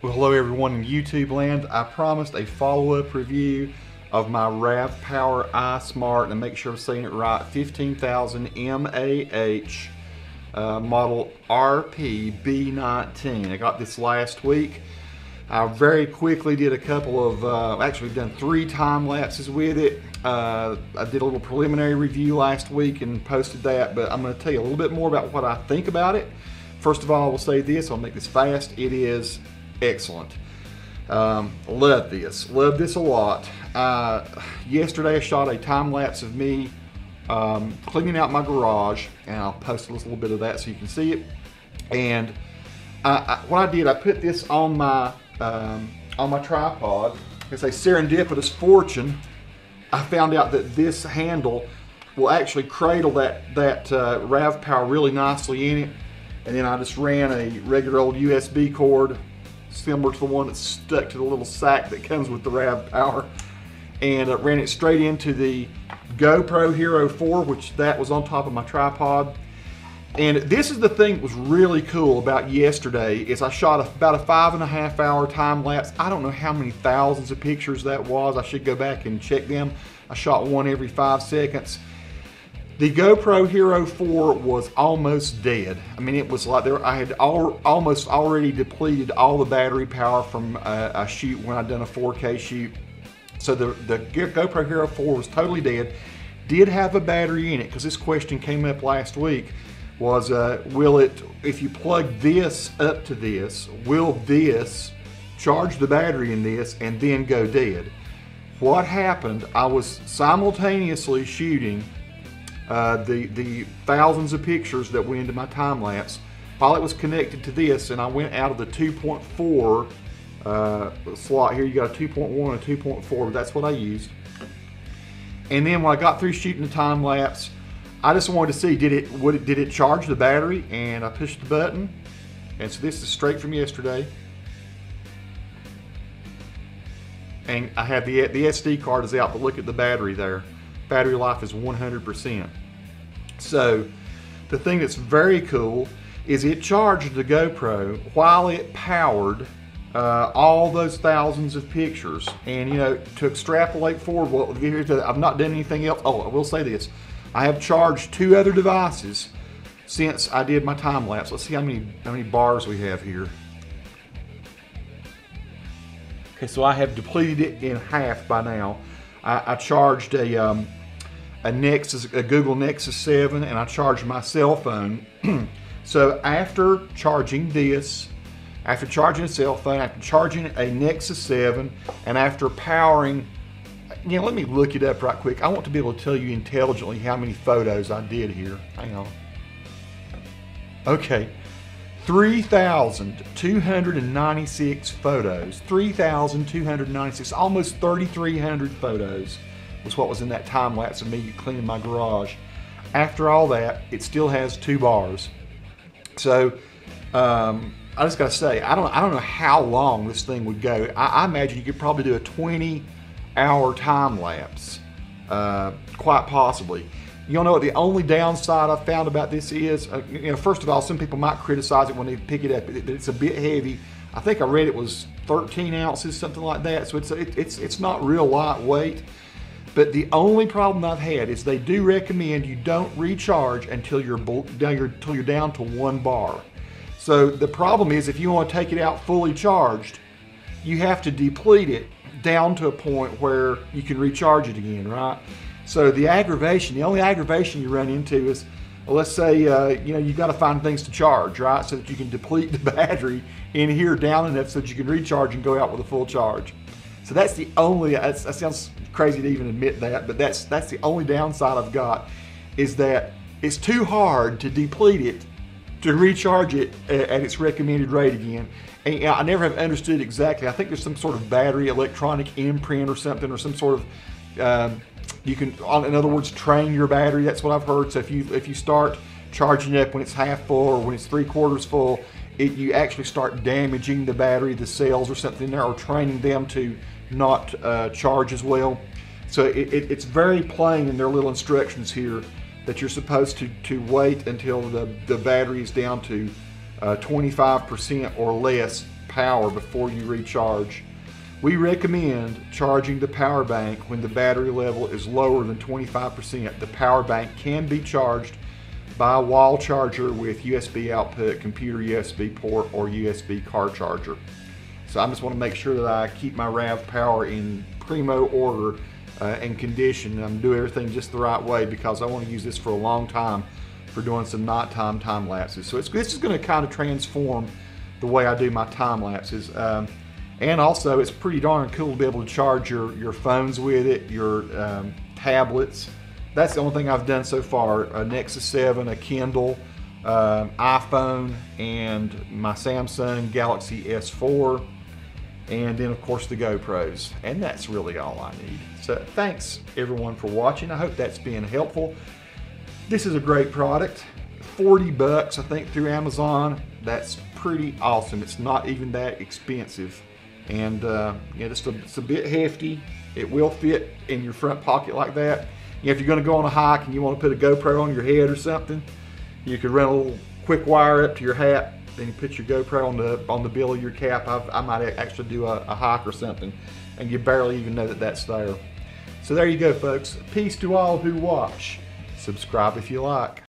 Well, hello everyone in YouTube land. I promised a follow-up review of my RAVPower iSmart, and make sure I'm saying it right, 15000mAh model RP-PB19. I got this last week. I very quickly did a couple of, actually done 3 time lapses with it. I did a little preliminary review last week and posted that, but I'm going to tell you a little bit more about what I think about it. First of all, I will say this, I'll make this fast. It is excellent. Love this a lot. Yesterday I shot a time lapse of me cleaning out my garage, and I'll post a little bit of that so you can see it. And what I did, I put this on my tripod. It's a serendipitous fortune. I found out that this handle will actually cradle that RAVPower really nicely in it, and then I just ran a regular old USB cord similar to the one that's stuck to the little sack that comes with the RAVPower, and ran it straight into the GoPro Hero 4, which that was on top of my tripod. And this is the thing that was really cool about yesterday, is I shot about a 5.5 hour time lapse. I don't know how many thousands of pictures that was. I should go back and check them. I shot one every 5 seconds. The GoPro Hero 4 was almost dead. I mean, it was like I had almost already depleted all the battery power from a shoot when I'd done a 4K shoot. So the GoPro Hero 4 was totally dead. Did have a battery in it, because this question came up last week, was will it, if you plug this up to this, will this charge the battery in this and then go dead? What happened, I was simultaneously shooting the thousands of pictures that went into my time lapse while it was connected to this, and I went out of the 2.4 slot here. You got a 2.1 and a 2.4, but that's what I used. And then when I got through shooting the time lapse, I just wanted to see, did it charge the battery? And I pushed the button, and so this is straight from yesterday. And I have the SD card is out, but look at the battery there. Battery life is 100%. So the thing that's very cool is it charged the GoPro while it powered all those thousands of pictures. And you know, to extrapolate forward, well, I've not done anything else. Oh, I will say this. I have charged 2 other devices since I did my time lapse. Let's see how many bars we have here. Okay, so I have depleted it in half by now. I charged a Google Nexus 7, and I charged my cell phone. So after charging this, after charging a cell phone, after charging a Nexus 7, and after powering, you know, let me look it up right quick. I want to be able to tell you intelligently how many photos I did here. Hang on. Okay, 3,296 photos. 3,296, almost 3,300 photos was what was in that time lapse of me cleaning my garage. After all that, it still has 2 bars. So I just gotta say, I don't know how long this thing would go. I imagine you could probably do a 20-hour time lapse, quite possibly. You know what the only downside I found about this is? You know, first of all, some people might criticize it when they pick it up. It's a bit heavy. I think I read it was 13 ounces, something like that. So it's not real lightweight. But the only problem I've had is they do recommend you don't recharge until you're down to 1 bar. So the problem is, if you want to take it out fully charged, you have to deplete it down to a point where you can recharge it again, right? So the only aggravation you run into is, well, let's say you know, you've got to find things to charge, right? So that you can deplete the battery in here down enough so that you can recharge and go out with a full charge. So that's the only, that sounds crazy to even admit that, but that's the only downside I've got, is that it's too hard to deplete it to recharge it at its recommended rate again. And I never have understood exactly. I think there's some sort of battery electronic imprint or something, or some sort of, you can, in other words, train your battery. That's what I've heard. So if you start charging it up when it's half full or when it's 3/4 full, you actually start damaging the battery, the cells or something there, or training them to not charge as well. So it's very plain in their little instructions here that you're supposed to wait until the battery is down to 25% or less power before you recharge. We recommend charging the power bank when the battery level is lower than 25%. The power bank can be charged by a wall charger with USB output, computer USB port, or USB car charger. So I just want to make sure that I keep my RAVPower in primo order and condition. I'm doing everything just the right way because I want to use this for a long time for doing some nighttime time lapses. So this is going to kind of transform the way I do my time lapses. And also it's pretty darn cool to be able to charge your phones with it, your tablets. That's the only thing I've done so far. A Nexus 7, a Kindle, iPhone, and my Samsung Galaxy S4, and then of course the GoPros. And that's really all I need. So thanks everyone for watching. I hope that's been helpful. This is a great product. 40 bucks I think through Amazon. That's pretty awesome. It's not even that expensive. And yeah, it's a bit hefty. It will fit in your front pocket like that. If you're going to go on a hike and you want to put a GoPro on your head or something, you could run a little quick wire up to your hat, then you put your GoPro on the bill of your cap. I might actually do a hike or something, and you barely even know that that's there. So there you go, folks. Peace to all who watch. Subscribe if you like.